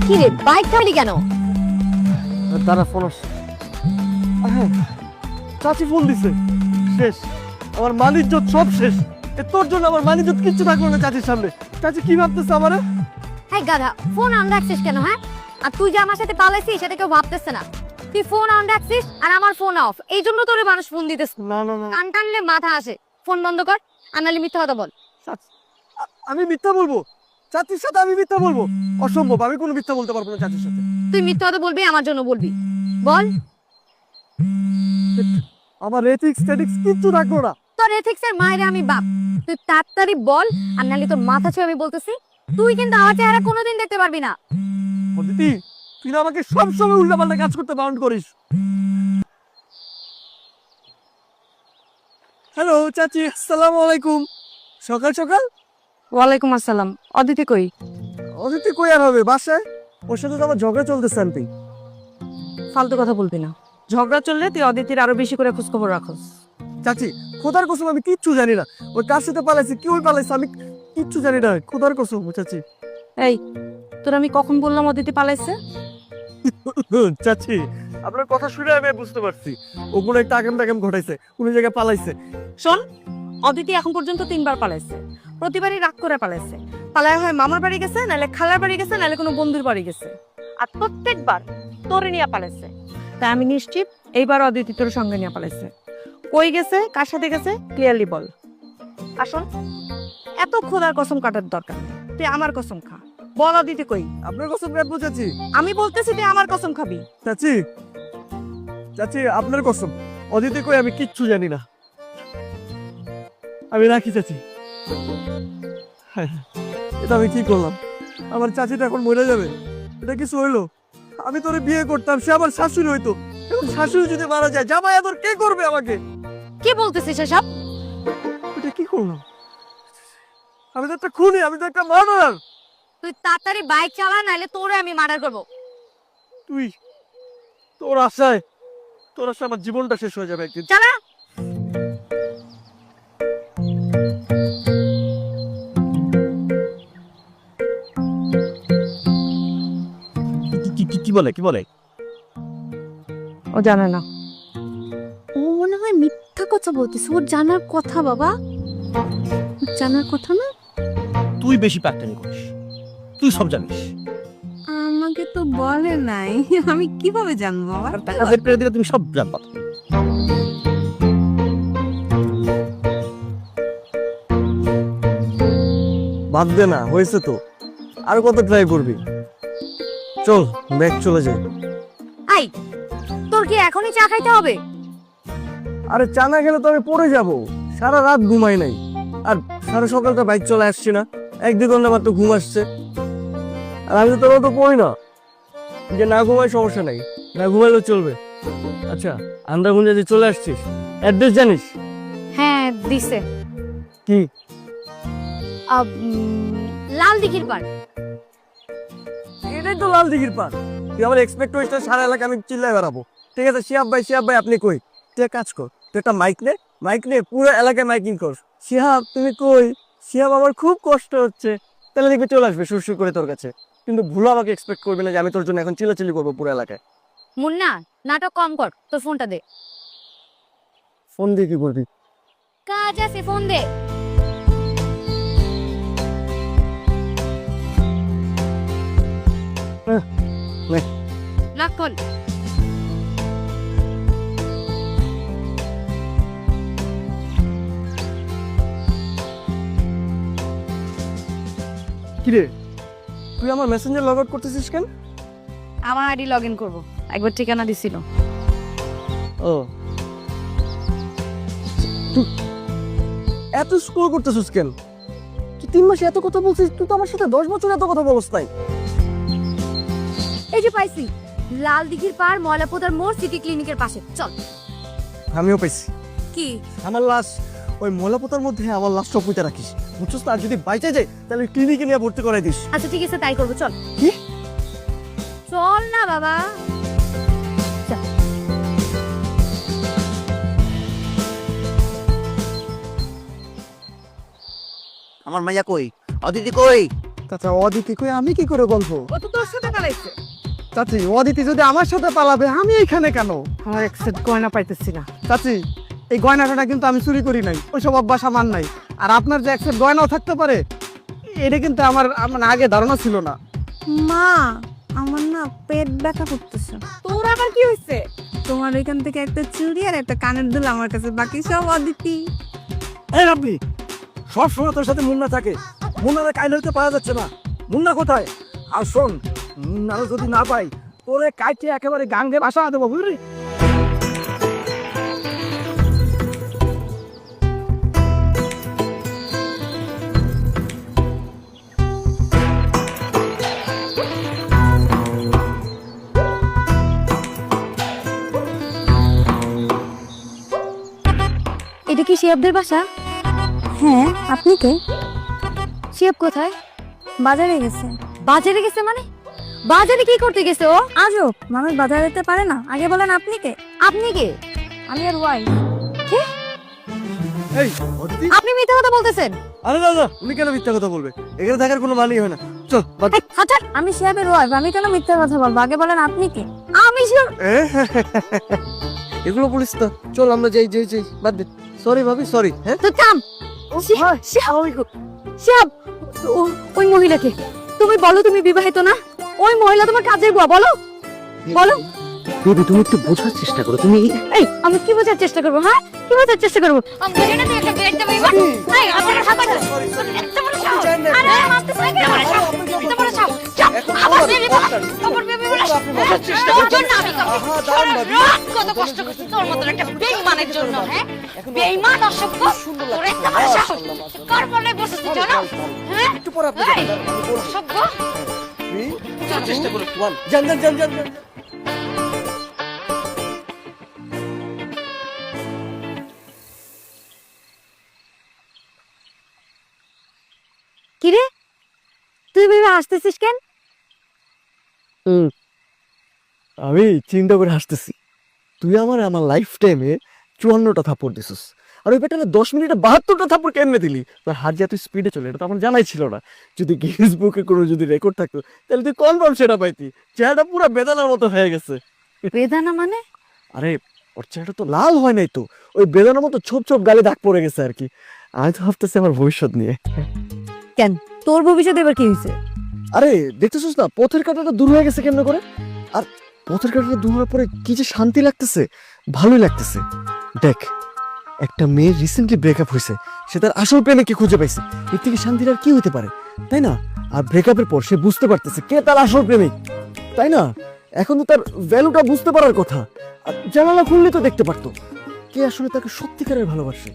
কি রে বাইক চালালি কেন? দাঁড়া, ফোন আসছে। হ্যাঁ, চাচি ফোন দিছে। শেষ, আমার মানিজ্জত সব শেষ। তোর জন্য আমার মানিজ্জত কিচ্ছু থাকলো না চাচির সামনে। চাচি কি ভাবতেছে আমারে? হ্যাঁ গাধা, ফোন অন রাখছিস কেন? হ্যাঁ, আর তুই যে আমার সাথে পালাইছিস সেটা কেউ ভাবতেছে না। তুই ফোন অন রাখছিস আর আমার ফোন অফ, এই জন্য তোরে মানুষ ফোন দিতেছে। না না না, কান টানলে মাথা আসে। ফোন বন্ধ কর, আর নাহলে মিথ্যা কথা বল। আমি মিথ্যা বলবো? চাচির সাথে আমি মিথ্যা বলবো? অসম্ভব, আমি কোনো মিথ্যা বলতে পারবো না চাচির সাথে। তুই মিথ্যা কথা বলবি, আমার জন্য বলবি। বল। আমার এথিক্স টেথিক্স কিচ্ছু থাকলো না। তোর এথিক্স এর মায়েরে আমি বাপ। তুই তাড়াতাড়ি বল, আর নাহলে তোর মাথা ছুঁয়ে আমি বলতেছি তুই কিন্তু আমার চেহারা কোনোদিন দেখতে পারবি না। দিদি, তুই না আমাকে সবসময় উল্টাপাল্টা কাজ করতে বারণ করিস। হ্যালো চাচি, আসসালামু আলাইকুম। সকাল সকাল? ওয়ালাইকুম আসসালাম। অদিতি কই? অদিতি কই আর হবে, বাসায়। ওর সাথে তো আমার ঝগড়া চলতেছে আন্টি। ফালতু কথা বলবি না। ঝগড়া চললে তুই অদিতির আরো বেশি করে খোঁজ খবর রাখস। চাচি, খোদার কসম আমি কিচ্ছু জানি না। ওই কার সাথে পালাইছে, কি ওই পালাইছে, আমি কিচ্ছু জানি না। খোদার কসম চাচি। এই, তোর আমি কখন বললাম অদিতি পালাইছে? চাচি, আপনার কথা শুনে আমি বুঝতে পারছি ও কোনো একটা আগাম টাগাম ঘটাইছে, কোনো জায়গায় পালাইছে। শোন, অদিতি এখন পর্যন্ত 3বার পালাইছে। প্রতিবারই রাগ করে পালাইছে। পালায় হয় মামার বাড়ি গেছে, নাহলে খালার বাড়ি গেছে, নাহলে কোনো বন্ধুর বাড়ি গেছে। আর প্রত্যেকবার তোরে নিয়ে পালাইছে। তাই আমি নিশ্চিত এইবার অদিতি তোর সঙ্গে নিয়ে পালাইছে। কই গেছে, কার সাথে গেছে, ক্লিয়ারলি বল। আসুন, এত খোদার কসম কাটার দরকার নেই। তুই আমার কসম খা। বল অদিতি কই? আপনার কসম কাটবো চাচি? আমি বলতেছি তুই আমার কসম খাবি। চাচি, চাচি আপনার কসম, অদিতি কই আমি কিচ্ছু জানি না। আমি রাখি চাচি। হায়, এটা আমি কি করলাম? আমার চাচিটা এখন মরে যাবে, এটা কিছু হইলো? আমি তোরে বিয়ে করতাম, সে আমার শাশুড়ি হইতো। এখন শাশুড়ি যদি মারা যায়, জামাই আদর কে করবে আমাকে? কি বলতেছিস এসব? এটা কি করলাম? আমি তো একটা খুনি, আমি তো একটা মার্ডারার। তুই তাড়াতাড়ি বাইক চালা, নাহলে তোরে আমি মার্ডার করবো। তুই, তোর আশায় আমার জীবনটা শেষ হয়ে যাবে একদিন। চালা। কি বলে, কি বলে? ও জানে না। ও মনে হয় মিথ্যা কথা বলতেছে। ওর জানার কথা বাবা, জানার কথা না। তুই বেশি প্যাকটানি করিস, তুই সব জানিস। আমাকে তো বলে নাই, আমি কিভাবে জানবো বাবা? টাকা বের করে দিলে তুমি সব জানবা। বাদ দে না, হয়েছে তো। আর কত ট্রাই করবি? চল ব্যাগ চলে যাই। আই, তোর কি এখনই চা খাইতে হবে? আরে চা না খেলে তো আমি পড়ে যাব। সারা রাত ঘুমাই নাই, আর সারা সকালটা বাইক চলে আসছি না। 1-2 ঘন্টা মাত্র ঘুম আসছে। আর আমি তো তোর তো পড়ি না যে না ঘুমাই সমস্যা নাই, না ঘুমাইলেও চলবে। আচ্ছা, আন্দারগুঞ্জে যে চলে আসছিস, অ্যাড্রেস জানিস? হ্যাঁ দিছে। কি? লাল দিঘির পার। এটাই তো লাল দিঘির পার। তুই আমার এক্সপেক্ট করিস না সারা এলাকা আমি চিল্লায় বেড়াবো। ঠিক আছে, শিহাব ভাই আপনি কই? তুই এক কাজ কর, তুই একটা মাইক নে পুরো এলাকায় মাইকিং কর। শিহাব তুমি কই? শিহাব আমার খুব কষ্ট হচ্ছে। তাহলে দেখবি চলে আসবে সুরসুর করে তোর কাছে। কিন্তু ভুলো আমাকে এক্সপেক্ট করবি না যে আমি তোর জন্য এখন চিল্লাচিল্লি করবো পুরো এলাকায়। মুন্না, নাটক কম কর, তোর ফোনটা দে। ফোন দিয়ে কি করবি? কাজ আছে, ফোন দে। নে। রাখ ফোন। কিরে, তুই আমার মেসেঞ্জার লগ আউট করতেছিস কেন? আমার আইডি লগ ইন করবো। একবার ঠিকানা দিছিল। ও, তুই এত স্ক্রল করতেছিস কেন? তুই 3 মাসে এত কথা বলছিস, তুই তো আমার সাথে 10 বছর এত কথা বলছ নাই। এই যে পাইছি, লাল দিঘির পার, ময়লাপোতার মোড়, সিটি ক্লিনিকের পাশে। চল। আমিও পাইছি। কি? আমার লাশ ওই ময়লাপোতার মধ্যে, আমার লাশ চপুইতে রাখিস, বুঝছিস? আর যদি বাইচে যায় তাহলে ক্লিনিকে নিয়ে ভর্তি করাই দিস। আচ্ছা ঠিক আছে, তাই করবো। চল। কি? চল না বাবা। আমার মাইয়া কই? অদিতি কই? চাচা অদিতি কই, আমি কি করে বলবো? ও তো তোর সাথে পালাইছে। চাচি অদিতি যদি আমার সাথে পালাবে, আমি এখানে কেন? আমার এক সেট গয়না পাইতেছি না। চাচি এই গয়নাটা কিন্তু আমি চুরি করি নাই, ওইসব অভ্যাস আমার নাই। আর আপনার যে একটা গয়নাও থাকতে পারে, এটা কিন্তু আমার আমার আগে ধারণা ছিল না। মা, আমার না পেট ব্যথা করতেছে। তোর আবার কি হয়েছে? তোমার ওইখান থেকে একটা চুড়ি আর একটা কানের দুল আমার কাছে, বাকি সব অদিতি। এই রাব্বি, সব সময় তোর সাথে মুন্না থাকে, মুন্নারে কাইল হইতে পাওয়া যাচ্ছে না। মুন্না কোথায়? আর শোন, মুন্নারে যদি না পাই, তোরে কাইটে একেবারে গাঙ্গে ভাসা দেবো, বুঝলি? এটা কি শিয়াবদের বাসা? হ্যাঁ, আপনি কে? শিয়াব কোথায়? বাজারে গেছে। বাজারে গেছে মানে? বাজারে কি করতে গেছে ও? আজব, মানুষ বাজারে যেতে পারে না? আগে বলেন আপনি কে? আপনি কে? আমি আর ওয়াইফ। এই অদিতি, আপনি মিথ্যা কথা বলতেছেন। আরে দাদা, উনি কেন মিথ্যা কথা বলবে? এখানে থাকার কোনো মানেই হয় না। চল বাদ দে। এই, হাঁটান। আমি শিয়াবের ওয়াইফ, আমি কেন মিথ্যা কথা বলবো? আগে বলেন আপনি কে? আমি শিয়াব। এগুলো বলিস তো। চল আমরা যাই যাই যাই, বাদ দে। সরি ভাবি, সরি। হ্যাঁ তো থাম। শিয়াব, ওই মহিলাকে তুমি বলো তুমি বিবাহিত না? ওই মহিলা তোমার কাজের বুয়া, বলো বলো। বেবি তুমি একটু বোঝার চেষ্টা করো। তুমি এই আমি কি বোঝার চেষ্টা করবো? হ্যাঁ, কি বোঝার চেষ্টা করবো? আমি বুঝি না তুই একটা বেড দেবে এবার। এই আপনার হাত আছে। এত বড় সাহস। আরে মারতেছ না কেন? এত বড় সাহস। চাপ। আবার বেবি বলা। আবার বেবি বলা। বোঝার চেষ্টা করো। তোর জন্য আমি করব। কত কষ্ট করছি তোর মত একটা বেঈমানের জন্য, হ্যাঁ? বেঈমান অসভ্য। তোর এত বড় সাহস। কার বলে বসেছিস জানো? হ্যাঁ? একটু পরে আপনি এই, অসভ্য। চেষ্টা করো। যান যান যান যান যান। কি রে, তুই ভেবে হাসতেছিস কেন? আমি চিন্তা করে হাসতেছি, তুই আমার লাইফ টাইমে 54টা থাপ্পড় দিছিস, আর ওই পেটানে 10 মিনিটে 72টা থাপ্পড় কেমনে দিলি? তোর হাত যে এত স্পিডে চলে, এটা তো আমার জানাই ছিল না। যদি গিনেস বুকে কোনো যদি রেকর্ড থাকতো, তাহলে তুই কনফার্ম সেটা পাইতি। চেহারাটা পুরো বেদানার মতো হয়ে গেছে। বেদানা মানে? আরে ওর চেহারাটা তো লাল হয় নাই তো, ওই বেদানার মতো ছোপ ছোপ গালে দাগ পড়ে গেছে আর কি। আমি তো ভাবতেছি আমার ভবিষ্যৎ নিয়ে। কেন, তোর ভবিষ্যৎ এবার কি হয়েছে? আরে দেখতেছিস না, পথের কাঁটাটা দূর হয়ে গেছে কেমনে করে? আর পথের কাঁটাটা দূর হওয়ার পরে কি যে শান্তি লাগতেছে, ভালোই লাগতেছে। দেখ, একটা মেয়ের রিসেন্টলি ব্রেকআপ হয়েছে, সে তার আসল প্রেমিককে খুঁজে পাইছে, এর থেকে শান্তির আর কি হতে পারে, তাই না? আর ব্রেকআপের পর সে বুঝতে পারতেছে কে তার আসল প্রেমিক, তাই না? এখন তো তার ভ্যালুটা বুঝতে পারার কথা। আর জানালা খুললে তো দেখতে পারতো কে আসলে তাকে সত্যিকারের ভালোবাসে।